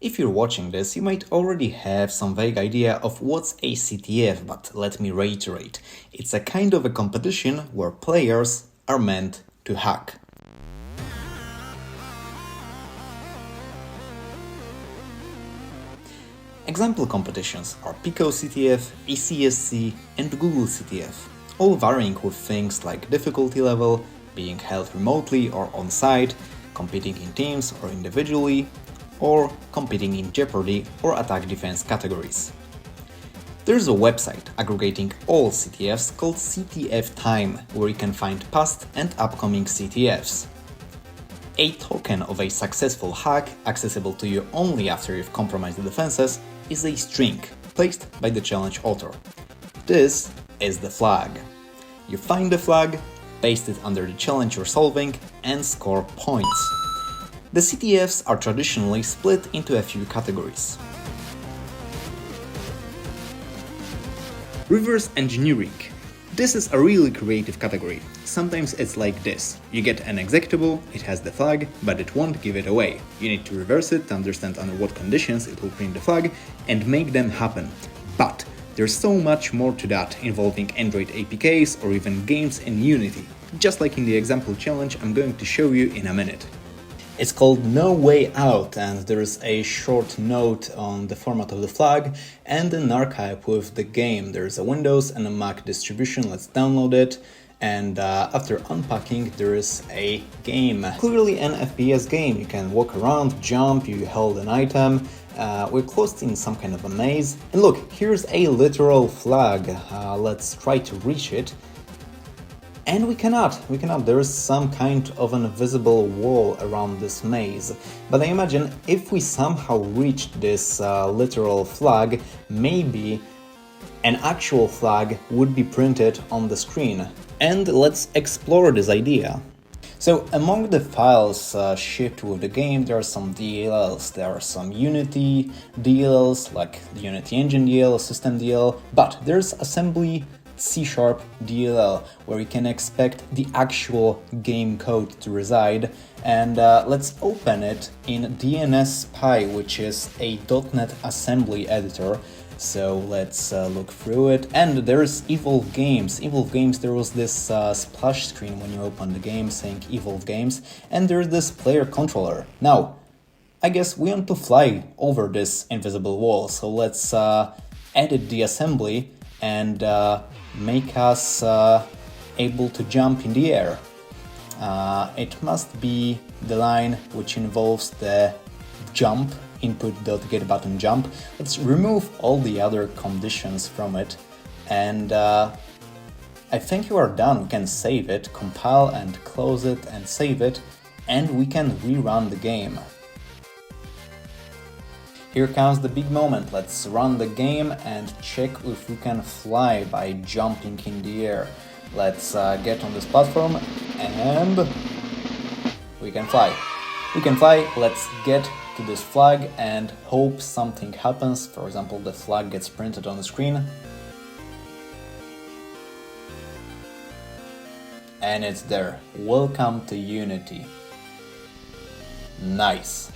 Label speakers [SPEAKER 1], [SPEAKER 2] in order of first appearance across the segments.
[SPEAKER 1] If you're watching this, you might already have some vague idea of what's a CTF, but let me reiterate. It's a kind of a competition where players are meant to hack. Example competitions are Pico CTF, ECSC, and Google CTF, all varying with things like difficulty level, being held remotely or on-site, competing in teams or individually, or competing in Jeopardy or attack defense categories. There's a website aggregating all CTFs called CTF Time, where you can find past and upcoming CTFs. A token of a successful hack, accessible to you only after you've compromised the defenses, is a string placed by the challenge author. This is the flag. You find the flag, paste it under the challenge you're solving, and score points. The CTFs are traditionally split into a few categories. Reverse engineering. This is a really creative category. Sometimes it's like this. You get an executable, it has the flag, but it won't give it away. You need to reverse it to understand under what conditions it will print the flag and make them happen. But there's so much more to that, involving Android APKs or even games in Unity, just like in the example challenge I'm going to show you in a minute. It's called No Way Out, and there's a short note on the format of the flag and an archive with the game. There's a Windows and a Mac distribution. Let's download it. And after unpacking, there is a game. Clearly an FPS game. You can walk around, jump, you hold an item. We're close in some kind of a maze. And look, here's a literal flag. Let's try to reach it. And we cannot. There is some kind of an invisible wall around this maze. But I imagine if we somehow reached this literal flag, maybe an actual flag would be printed on the screen. And let's explore this idea. So among the files shipped with the game, there are some DLLs. There are some Unity DLLs, like the Unity Engine DLL, System DLL, but there's assembly C# DLL, where you can expect the actual game code to reside. And let's open it in DNS-Spy, which is a .NET assembly editor. So let's look through it. And there's Evolve Games. Evolve Games, there was this splash screen when you open the game saying Evolve Games. And there's this player controller. Now, I guess we want to fly over this invisible wall. So let's edit the assembly and make us able to jump in the air. It must be the line which involves the jump, input.get button jump. Let's remove all the other conditions from it, and I think you are done. We can save it, compile and close it and save it, and we can rerun the game. Here comes the big moment. Let's run the game and check if we can fly by jumping in the air. Let's get on this platform and we can fly. Let's get to this flag and hope something happens. For example, the flag gets printed on the screen. And it's there. Welcome to Unity. Nice.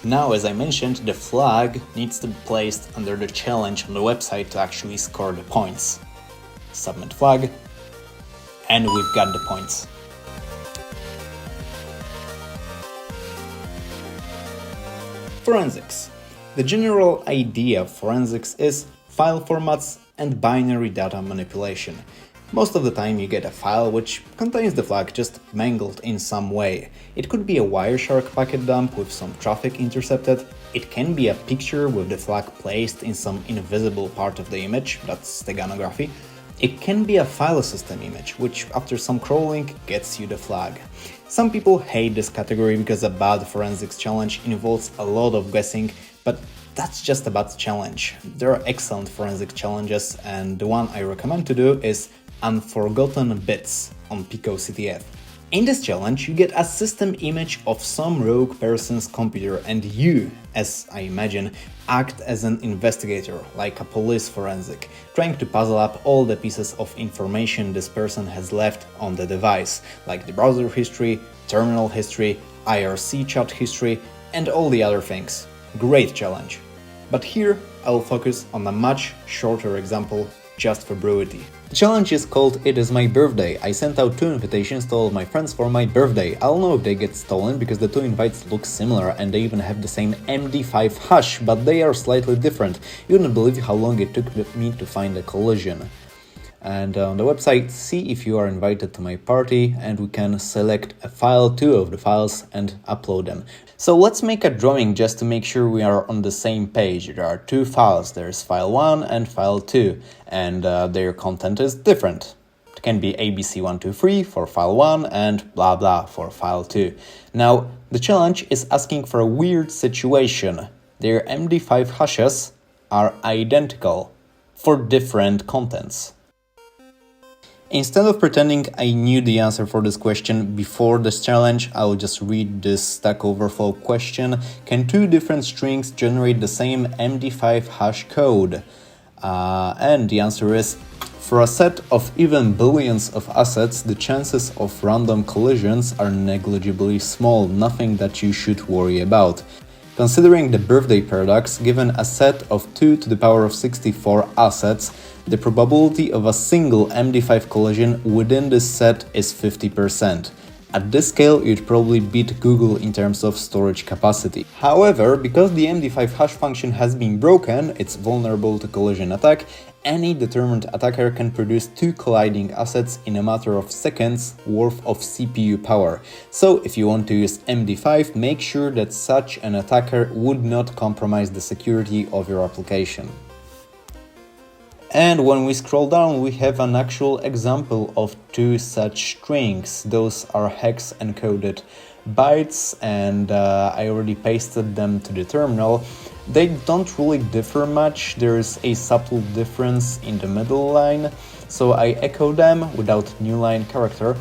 [SPEAKER 1] Now, as I mentioned, the flag needs to be placed under the challenge on the website to actually score the points. Submit flag, and we've got the points. Forensics. The general idea of forensics is file formats and binary data manipulation. Most of the time you get a file which contains the flag just mangled in some way. It could be a Wireshark packet dump with some traffic intercepted. It can be a picture with the flag placed in some invisible part of the image, that's steganography. It can be a file system image, which after some crawling gets you the flag. Some people hate this category because a bad forensics challenge involves a lot of guessing, but that's just a bad challenge. There are excellent forensic challenges, and the one I recommend to do is Unforgotten Bits on Pico CTF. In this challenge, you get a system image of some rogue person's computer, and you, as I imagine, act as an investigator, like a police forensic, trying to puzzle up all the pieces of information this person has left on the device, like the browser history, terminal history, IRC chat history, and all the other things. Great challenge. But here I'll focus on a much shorter example just for brevity. The challenge is called It Is My Birthday. I sent out 2 invitations to all my friends for my birthday. I'll know if they get stolen because the 2 invites look similar and they even have the same MD5 hash, but they are slightly different. You wouldn't believe how long it took me to find a collision. And on the website, see if you are invited to my party, and we can select a file, 2 of the files, and upload them. So let's make a drawing just to make sure we are on the same page. There are 2 files, there's file 1 and file 2, and their content is different. It can be ABC123 for file 1 and blah blah for file 2. Now, the challenge is asking for a weird situation. Their MD5 hashes are identical for different contents. Instead of pretending I knew the answer for this question before this challenge, I will just read this Stack Overflow question. Can 2 different strings generate the same MD5 hash code? And the answer is, for a set of even billions of assets, the chances of random collisions are negligibly small, nothing that you should worry about. Considering the birthday paradox, given a set of 2 to the power of 64 assets, the probability of a single MD5 collision within this set is 50%. At this scale, you'd probably beat Google in terms of storage capacity. However, because the MD5 hash function has been broken, it's vulnerable to collision attack. Any determined attacker can produce 2 colliding assets in a matter of seconds worth of CPU power. So if you want to use MD5, make sure that such an attacker would not compromise the security of your application. And when we scroll down, we have an actual example of 2 such strings. Those are hex encoded bytes, and I already pasted them to the terminal. They don't really differ much. There is a subtle difference in the middle line, so I echo them without new line character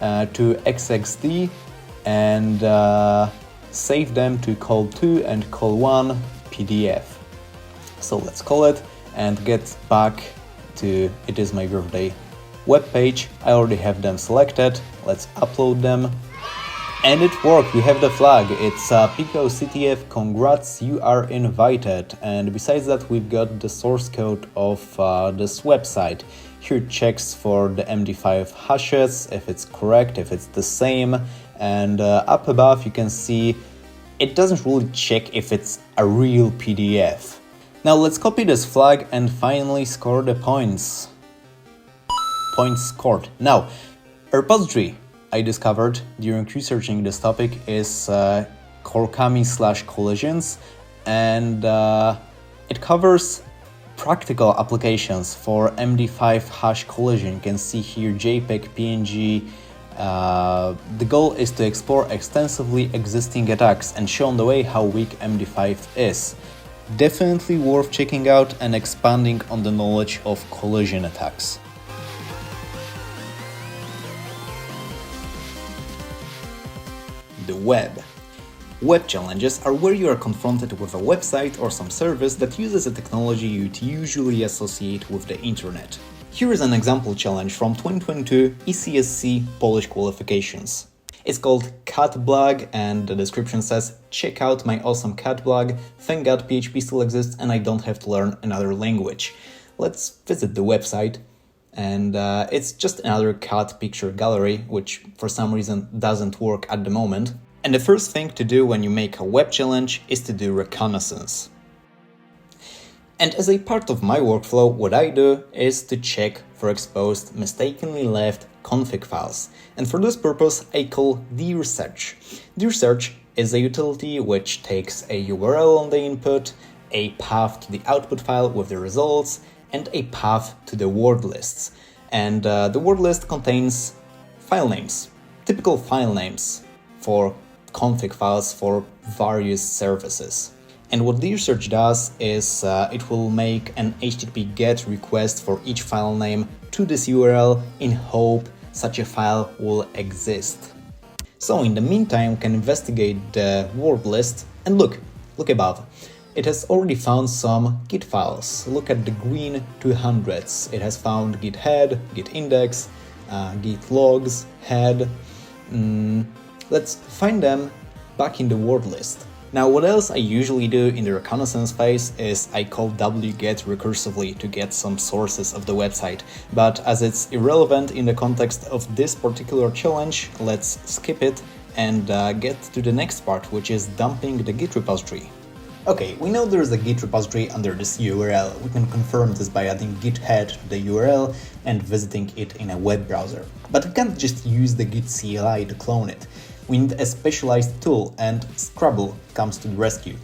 [SPEAKER 1] to XXD and save them to call2 and call1 PDF. So let's call it and get back to It Is My Birthday webpage. I already have them selected. Let's upload them. And it worked, we have the flag. It's Pico CTF, congrats, you are invited. And besides that, we've got the source code of this website. Here it checks for the MD5 hashes, if it's correct, if it's the same. And up above you can see it doesn't really check if it's a real PDF. Now let's copy this flag and finally score the points. Points scored. Now, a repository I discovered during researching this topic is Korkami/collisions, and it covers practical applications for MD5 hash collision. You can see here JPEG, PNG. The goal is to explore extensively existing attacks and show on the way how weak MD5 is. Definitely worth checking out and expanding on the knowledge of collision attacks. The web. Web challenges are where you are confronted with a website or some service that uses a technology you'd usually associate with the internet. Here is an example challenge from 2022 ECSC Polish qualifications. It's called Cat Blog, and the description says, check out my awesome cat blog, thank God PHP still exists and I don't have to learn another language. Let's visit the website, and it's just another cat picture gallery, which for some reason doesn't work at the moment. And the first thing to do when you make a web challenge is to do reconnaissance. And as a part of my workflow, what I do is to check for exposed, mistakenly left config files. And for this purpose, I call dirsearch. Dirsearch is a utility which takes a URL on the input, a path to the output file with the results, and a path to the word lists. And the word list contains file names, typical file names for config files for various services. And what dirsearch does is it will make an HTTP GET request for each file name to this URL in hope such a file will exist. So in the meantime, we can investigate the word list and look above. It has already found some Git files. Look at the green 200s. It has found git head, git index, git logs, head. Let's find them back in the word list. Now, what else I usually do in the reconnaissance phase is I call wget recursively to get some sources of the website, but as it's irrelevant in the context of this particular challenge, let's skip it and get to the next part, which is dumping the Git repository. Okay, we know there's a Git repository under this URL. We can confirm this by adding git head to the URL and visiting it in a web browser. But we can't just use the Git CLI to clone it. We need a specialized tool, and Scrabble comes to the rescue.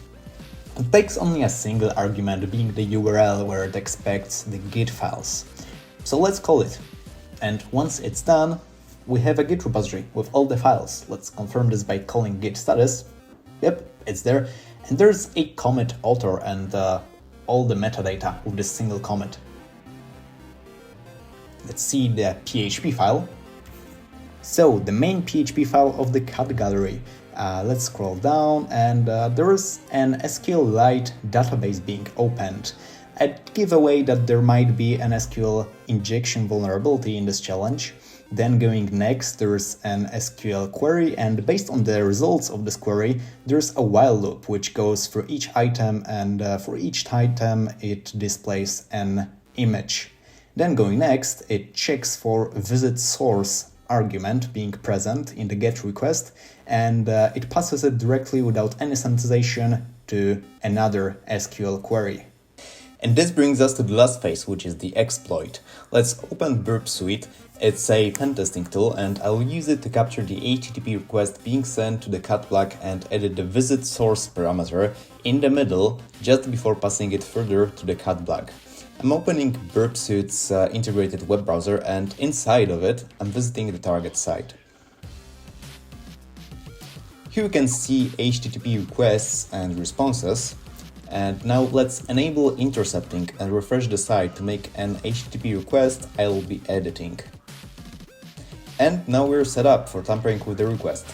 [SPEAKER 1] It takes only a single argument, being the URL where it expects the Git files. So let's call it. And once it's done, we have a Git repository with all the files. Let's confirm this by calling git status. Yep, it's there. And there's a commit author and all the metadata with this single commit. Let's see the PHP file. So the main PHP file of the cat gallery. Let's scroll down, and there is an SQLite database being opened. I'd give away that there might be an SQL injection vulnerability in this challenge. Then going next, there's an SQL query, and based on the results of this query, there's a while loop which goes through each item, and for each item it displays an image. Then going next, it checks for visit source argument being present in the GET request, and it passes it directly without any sanitization to another SQL query. And this brings us to the last phase, which is the exploit. Let's open Burp Suite. It's a pen testing tool, and I'll use it to capture the HTTP request being sent to the cat flag and edit the visit source parameter in the middle just before passing it further to the cat flag. I'm opening Burp Suite's integrated web browser, and inside of it, I'm visiting the target site. Here you can see HTTP requests and responses. And now let's enable intercepting and refresh the site to make an HTTP request I will be editing. And now we're set up for tampering with the request.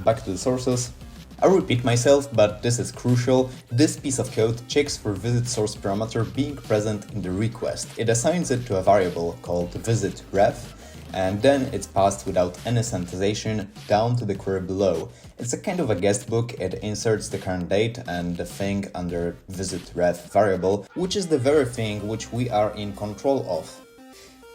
[SPEAKER 1] Back to the sources. I'll repeat myself, but this is crucial. This piece of code checks for visit source parameter being present in the request. It assigns it to a variable called visitRef, and then it's passed without any sanitization down to the query below. It's a kind of a guest book. It inserts the current date and the thing under visitRef variable, which is the very thing which we are in control of.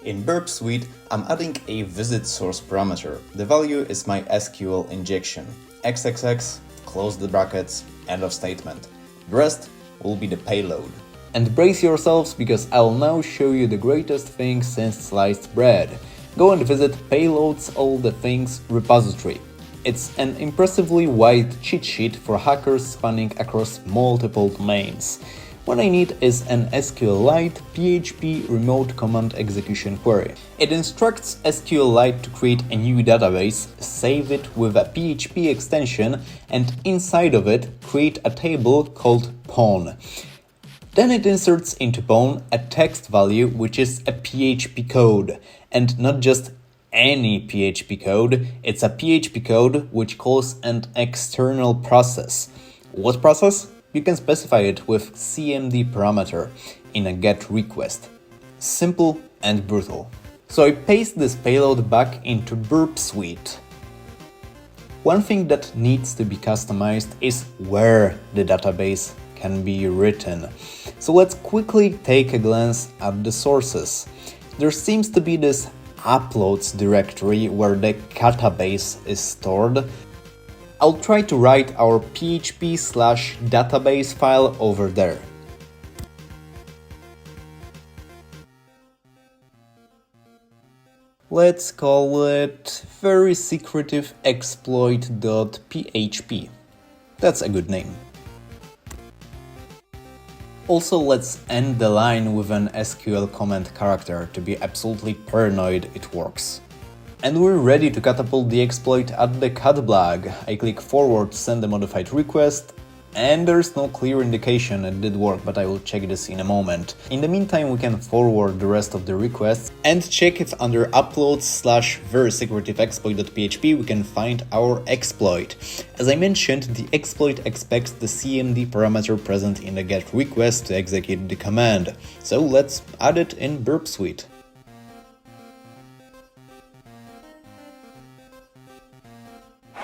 [SPEAKER 1] In Burp Suite, I'm adding a visit source parameter. The value is my SQL injection. XXX, close the brackets, end of statement. The rest will be the payload. And brace yourselves, because I'll now show you the greatest thing since sliced bread. Go and visit Payloads All the Things repository. It's an impressively wide cheat sheet for hackers spanning across multiple domains. What I need is an SQLite PHP remote command execution query. It instructs SQLite to create a new database, save it with a PHP extension, and inside of it create a table called pawn. Then it inserts into pawn a text value which is a PHP code, and not just any PHP code, it's a PHP code which calls an external process. What process? You can specify it with cmd parameter in a GET request. Simple and brutal. So I paste this payload back into Burp Suite. One thing that needs to be customized is where the database can be written. So let's quickly take a glance at the sources. There seems to be this uploads directory where the database is stored. I'll try to write our php/database file over there. Let's call it very secretive exploit.php. That's a good name. Also, let's end the line with an SQL comment character to be absolutely paranoid it works. And we're ready to catapult the exploit at the cat flag. I click forward to send a modified request, and there's no clear indication it did work, but I will check this in a moment. In the meantime, we can forward the rest of the requests and check if under uploads/verysecretiveexploit.php we can find our exploit. As I mentioned, the exploit expects the cmd parameter present in the GET request to execute the command. So let's add it in Burp Suite.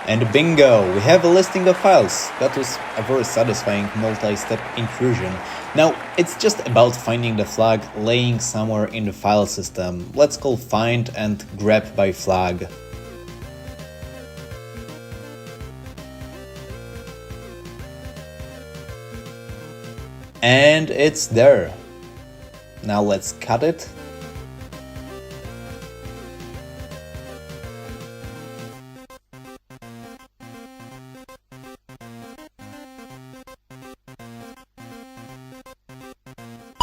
[SPEAKER 1] And bingo, we have a listing of files. That was a very satisfying multi-step intrusion. Now, it's just about finding the flag laying somewhere in the file system. Let's call find and grab by flag. And it's there. Now let's cut it.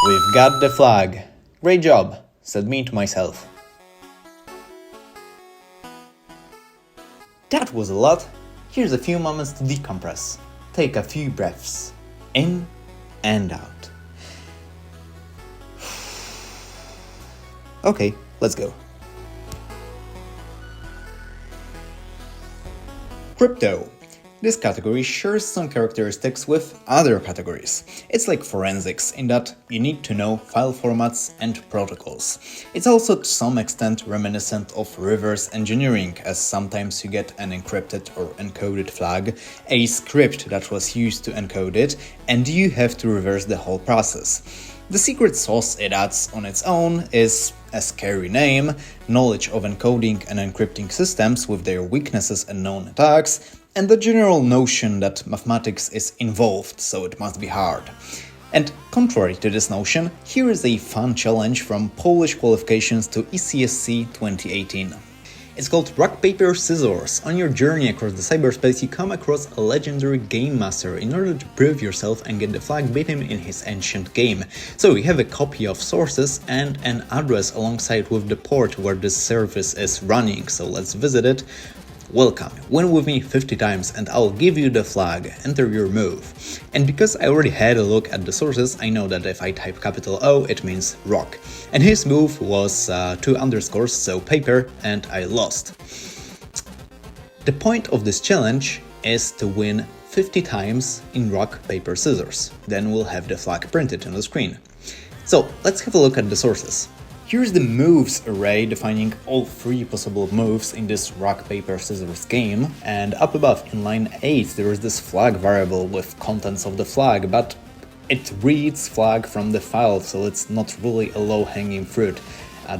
[SPEAKER 1] We've got the flag. Great job, said me to myself. That was a lot. Here's a few moments to decompress. Take a few breaths. In and out. Okay, let's go. Crypto. This category shares some characteristics with other categories. It's like forensics in that you need to know file formats and protocols. It's also to some extent reminiscent of reverse engineering, as sometimes you get an encrypted or encoded flag, a script that was used to encode it, and you have to reverse the whole process. The secret sauce it adds on its own is a scary name, knowledge of encoding and encrypting systems with their weaknesses and known attacks, and the general notion that mathematics is involved, so it must be hard. And contrary to this notion, here is a fun challenge from Polish qualifications to ECSC 2018. It's called Rock, Paper, Scissors. On your journey across the cyberspace, you come across a legendary game master in order to prove yourself and get the flag beat him in his ancient game. So you have a copy of sources and an address alongside with the port where this service is running, so let's visit it. Welcome, win with me 50 times and I'll give you the flag, enter your move. And because I already had a look at the sources, I know that if I type capital O, it means rock. And his move was 2 underscores, so paper, and I lost. The point of this challenge is to win 50 times in rock, paper, scissors. Then we'll have the flag printed on the screen. So let's have a look at the sources. Here's the moves array defining all 3 possible moves in this rock, paper, scissors game, and up above in line 8 there is this flag variable with contents of the flag, but it reads flag from the file, so it's not really a low-hanging fruit.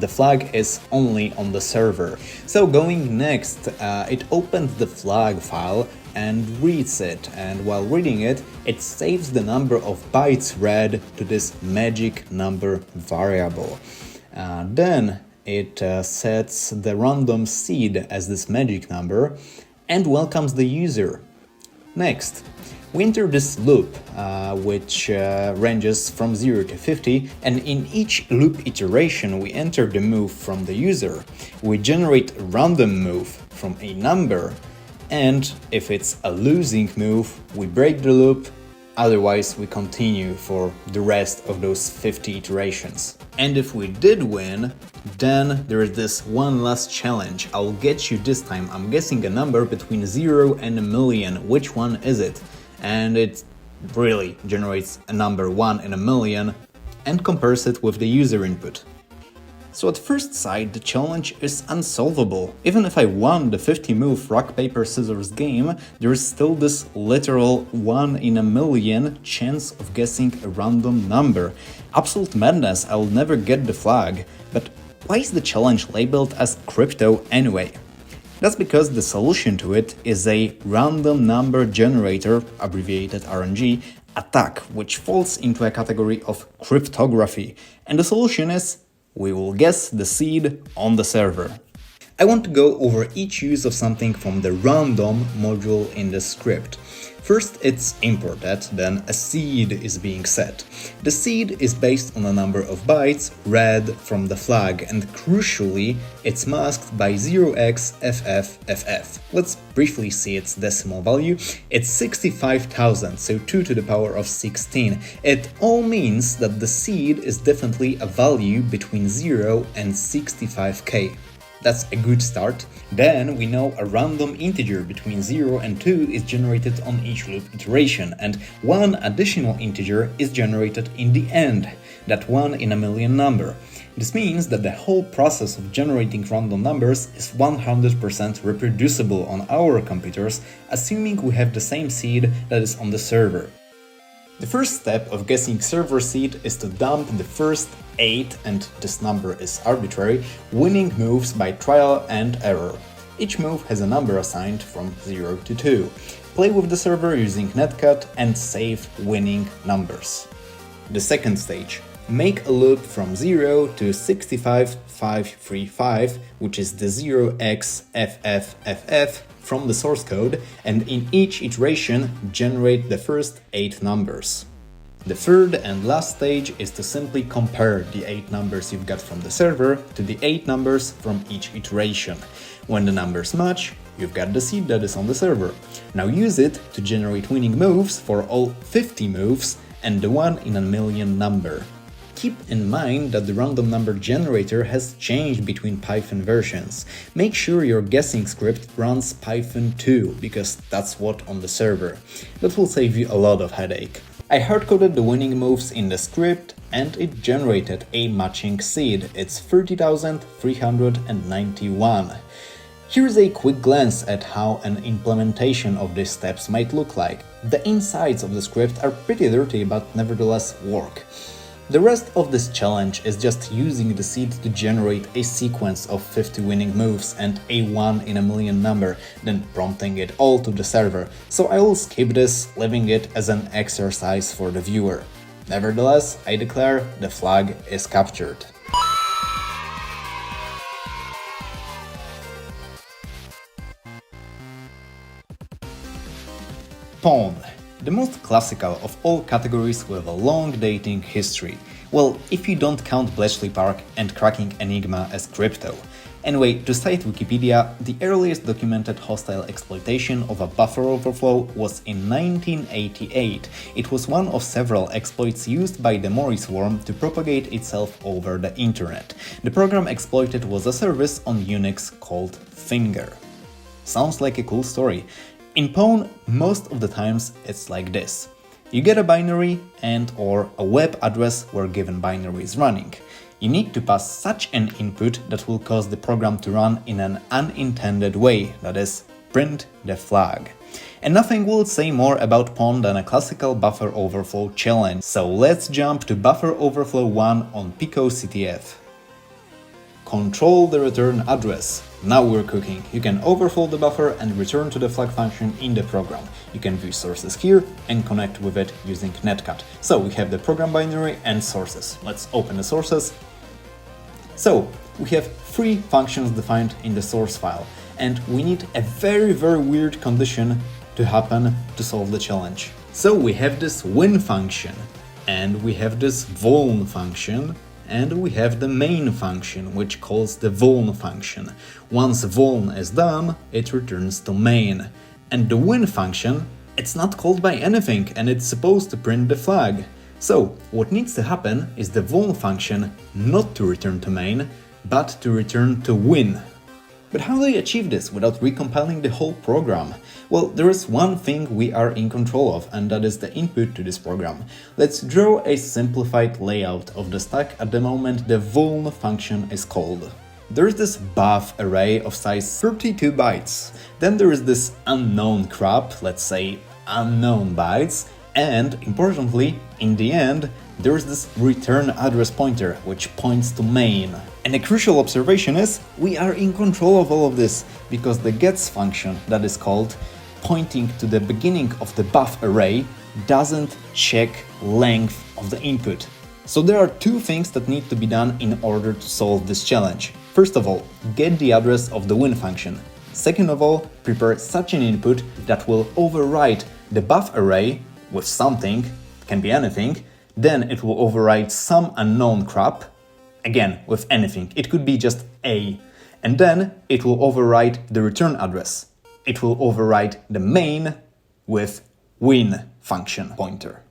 [SPEAKER 1] The flag is only on the server. So going next, it opens the flag file and reads it, and while reading it, it saves the number of bytes read to this magic number variable. Then it sets the random seed as this magic number and welcomes the user. Next, we enter this loop, which ranges from 0 to 50, and in each loop iteration we enter the move from the user. We generate a random move from a number, and if it's a losing move, we break the loop. Otherwise, we continue for the rest of those 50 iterations. And if we did win, then there is this one last challenge. I'll get you this time. I'm guessing a number between 0 and a million. Which one is it? And it really generates a number 1 in a million and compares it with the user input. So at first sight, the challenge is unsolvable. Even if I won the 50-move rock, paper, scissors game, there is still this literal 1 in a million chance of guessing a random number. Absolute madness, I'll never get the flag. But why is the challenge labeled as crypto anyway? That's because the solution to it is a random number generator, abbreviated RNG, attack, which falls into a category of cryptography. And the solution is we will guess the seed on the server. I want to go over each use of something from the random module in the script. First, it's imported, then a seed is being set. The seed is based on a number of bytes read from the flag, and crucially, it's masked by 0xFFFF. Let's briefly see its decimal value. It's 65,000, so 2 to the power of 16. It all means that the seed is definitely a value between 0 and 65k. That's a good start. Then we know a random integer between 0 and 2 is generated on each loop iteration, and one additional integer is generated in the end, that 1 in a million number. This means that the whole process of generating random numbers is 100% reproducible on our computers, assuming we have the same seed that is on the server. The first step of guessing server seed is to dump the first 8, and this number is arbitrary, winning moves by trial and error. Each move has a number assigned from 0 to 2. Play with the server using netcut and save winning numbers. The second stage. Make a loop from 0 to 65535, which is the 0xFFFF from the source code, and in each iteration generate the first 8 numbers. The third and last stage is to simply compare the 8 numbers you've got from the server to the 8 numbers from each iteration. When the numbers match, you've got the seed that is on the server. Now use it to generate winning moves for all 50 moves and the 1 in a million number. Keep in mind that the random number generator has changed between Python versions. Make sure your guessing script runs Python 2, because that's what on the server. That will save you a lot of headache. I hardcoded the winning moves in the script and it generated a matching seed. It's 30,391. Here's a quick glance at how an implementation of these steps might look like. The insides of the script are pretty dirty, but nevertheless work. The rest of this challenge is just using the seed to generate a sequence of 50 winning moves and a 1 in a million number, then prompting it all to the server, so I will skip this, leaving it as an exercise for the viewer. Nevertheless, I declare the flag is captured. Pawn. The most classical of all categories with a long dating history. Well, if you don't count Bletchley Park and cracking Enigma as crypto. Anyway, to cite Wikipedia, the earliest documented hostile exploitation of a buffer overflow was in 1988. It was one of several exploits used by the Morris worm to propagate itself over the internet. The program exploited was a service on Unix called Finger. Sounds like a cool story. In Pawn, most of the times it's like this. You get a binary and or a web address where given binary is running. You need to pass such an input that will cause the program to run in an unintended way, that is, print the flag. And nothing will say more about Pawn than a classical buffer overflow challenge, so let's jump to buffer overflow 1 on Pico CTF. Control the return address. Now we're cooking. You can overflow the buffer and return to the flag function in the program. You can view sources here and connect with it using netcut. So we have the program binary and sources. Let's open the sources. So we have 3 functions defined in the source file, and we need a very weird condition to happen to solve the challenge. So we have this win function, and we have this vuln function, and we have the main function, which calls the vuln function. Once vuln is done, it returns to main. And the win function, it's not called by anything, and it's supposed to print the flag. So, what needs to happen is the vuln function not to return to main, but to return to win. But how do you achieve this without recompiling the whole program? Well, there is one thing we are in control of, and that is the input to this program. Let's draw a simplified layout of the stack at the moment the vuln function is called. There is this buff array of size 32 bytes. Then there is this unknown crap, let's say unknown bytes, and importantly, in the end, there is this return address pointer, which points to main. And a crucial observation is, we are in control of all of this, because the gets function that is called, pointing to the beginning of the buff array, doesn't check length of the input. So there are 2 things that need to be done in order to solve this challenge. First of all, get the address of the win function. Second of all, prepare such an input that will override the buff array with something, can be anything, then it will override some unknown crap, again with anything, it could be just A, and then it will override the return address. It will override the main with win function pointer.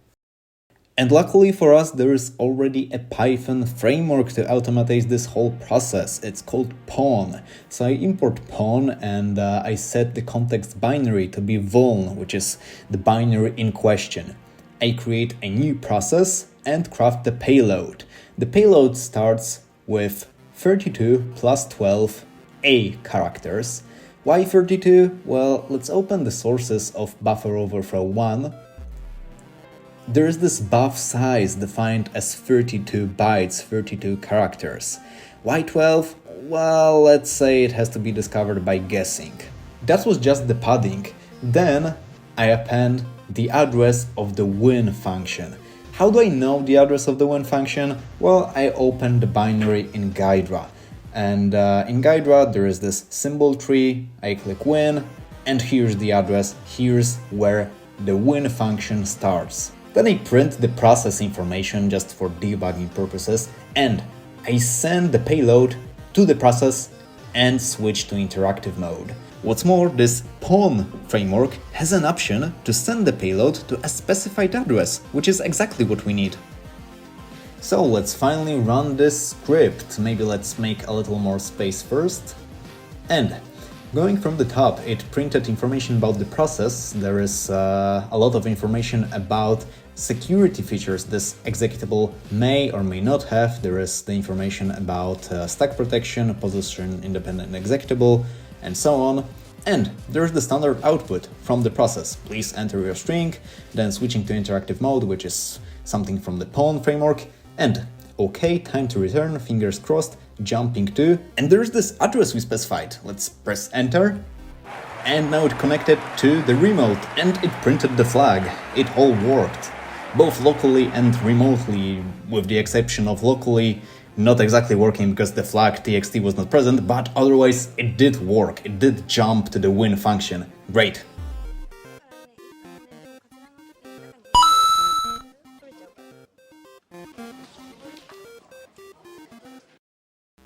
[SPEAKER 1] And luckily for us, there is already a Python framework to automate this whole process. It's called pawn. So I import pawn and I set the context binary to be vuln, which is the binary in question. I create a new process and craft the payload. The payload starts with 32 plus 12 A characters. Why 32? Well, let's open the sources of buffer overflow 1. There is this buff size defined as 32 bytes, 32 characters. Why 12? Well, let's say it has to be discovered by guessing. That was just the padding. Then I append the address of the win function. How do I know the address of the win function? Well, I open the binary in Guidra. And in Guidra there is this symbol tree, I click win, and here's the address, here's where the win function starts. Then I print the process information just for debugging purposes, and I send the payload to the process and switch to interactive mode. What's more, this pawn framework has an option to send the payload to a specified address, which is exactly what we need. So let's finally run this script. Maybe let's make a little more space first. And going from the top, it printed information about the process. There is a lot of information about security features this executable may or may not have. There is the information about stack protection, position independent executable, and so on. And there's the standard output from the process. Please enter your string, then switching to interactive mode, which is something from the pawn framework, and OK, time to return, fingers crossed, jumping to, and there's this address we specified. Let's press enter, and now it connected to the remote, and it printed the flag. It all worked, both locally and remotely, with the exception of locally not exactly working because the flag txt was not present, but otherwise it did work. It did jump to the win function. Great.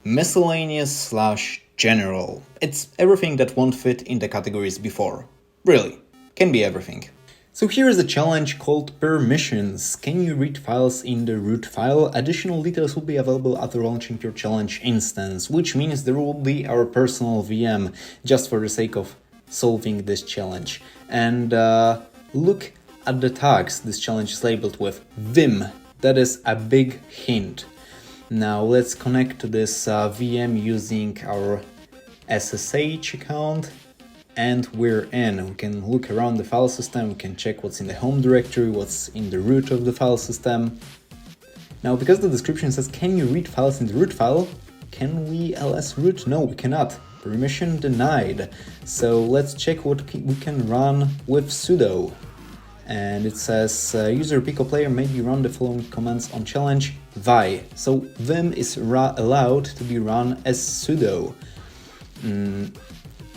[SPEAKER 1] Miscellaneous/general. It's everything that won't fit in the categories before. Really, can be everything. So here is a challenge called permissions. Can you read files in the root file? Additional details will be available after launching your challenge instance, which means there will be our personal VM just for the sake of solving this challenge. And look at the tags. This challenge is labeled with vim. That is a big hint. Now let's connect to this VM using our SSH account, and we're in. We can look around the file system, we can check what's in the home directory, what's in the root of the file system. Now, because the description says, can you read files in the root file? Can we ls root? No, we cannot. Permission denied. So let's check what we can run with sudo. And it says user pico player maybe run the following commands on challenge vi. So vim is allowed to be run as sudo.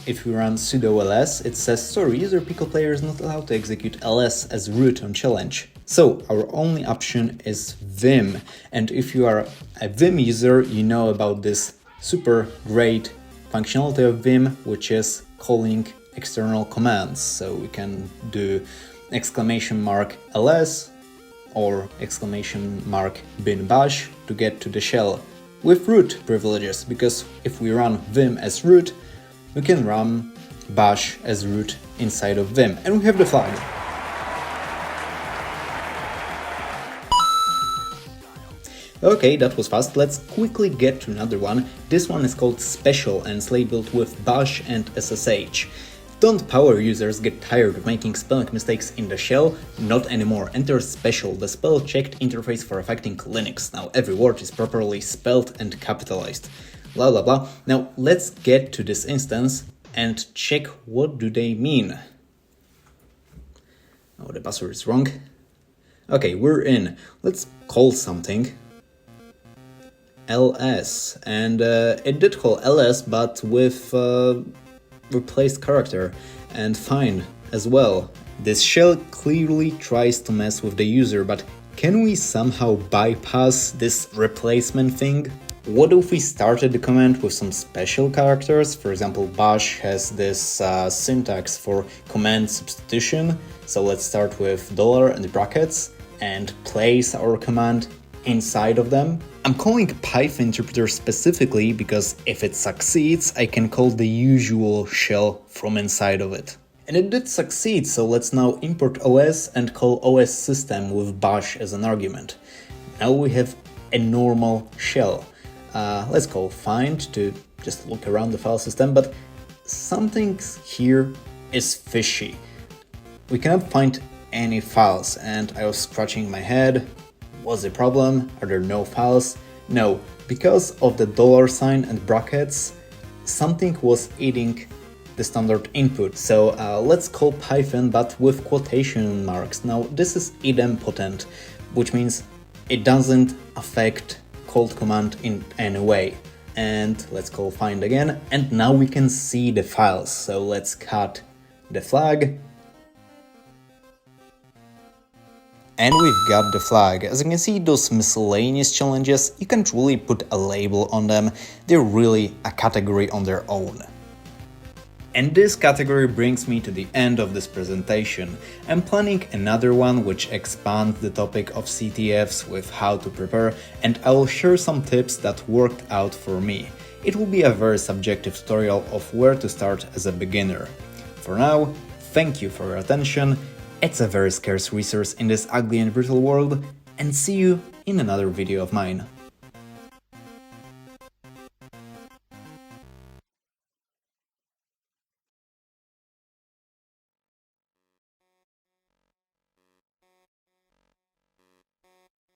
[SPEAKER 1] If we run sudo ls, it says sorry, user pico player is not allowed to execute ls as root on challenge. So our only option is vim. And if you are a vim user, you know about this super great functionality of vim, which is calling external commands. So we can do !ls or !bin bash to get to the shell with root privileges, because if we run vim as root, we can run bash as root inside of vim, and we have the flag. Okay, that was fast. Let's quickly get to another one. This one is called special and it's labeled with bash and ssh. Don't power users get tired of making spelling mistakes in the shell? Not anymore. Enter special, the spell checked interface for affecting Linux. Now every word is properly spelled and capitalized. Blah blah blah. Now let's get to this instance and check what do they mean. Oh, the password is wrong. Okay, we're in. Let's call something ls, and it did call ls, but with replaced character, and fine as well. This shell clearly tries to mess with the user, but can we somehow bypass this replacement thing? What if we started the command with some special characters? For example, bash has this syntax for command substitution, so let's start with $ and the brackets, and place our command inside of them. I'm calling Python interpreter specifically because if it succeeds, I can call the usual shell from inside of it. And it did succeed, so let's now import OS and call OS system with bash as an argument. Now we have a normal shell. Let's call find to just look around the file system, but something here is fishy. We cannot find any files, and I was scratching my head. What's the problem? Are there no files? No, because of the $sign and brackets, something was eating the standard input. So let's call Python but with quotation marks. Now this is idempotent, which means it doesn't affect called command in any way. And let's call find again, and now we can see the files. So let's cut the flag. And we've got the flag. As you can see, those miscellaneous challenges, you can't really put a label on them. They're really a category on their own. And this category brings me to the end of this presentation. I'm planning another one which expands the topic of CTFs with how to prepare, and I will share some tips that worked out for me. It will be a very subjective tutorial of where to start as a beginner. For now, thank you for your attention. It's a very scarce resource in this ugly and brutal world, and see you in another video of mine.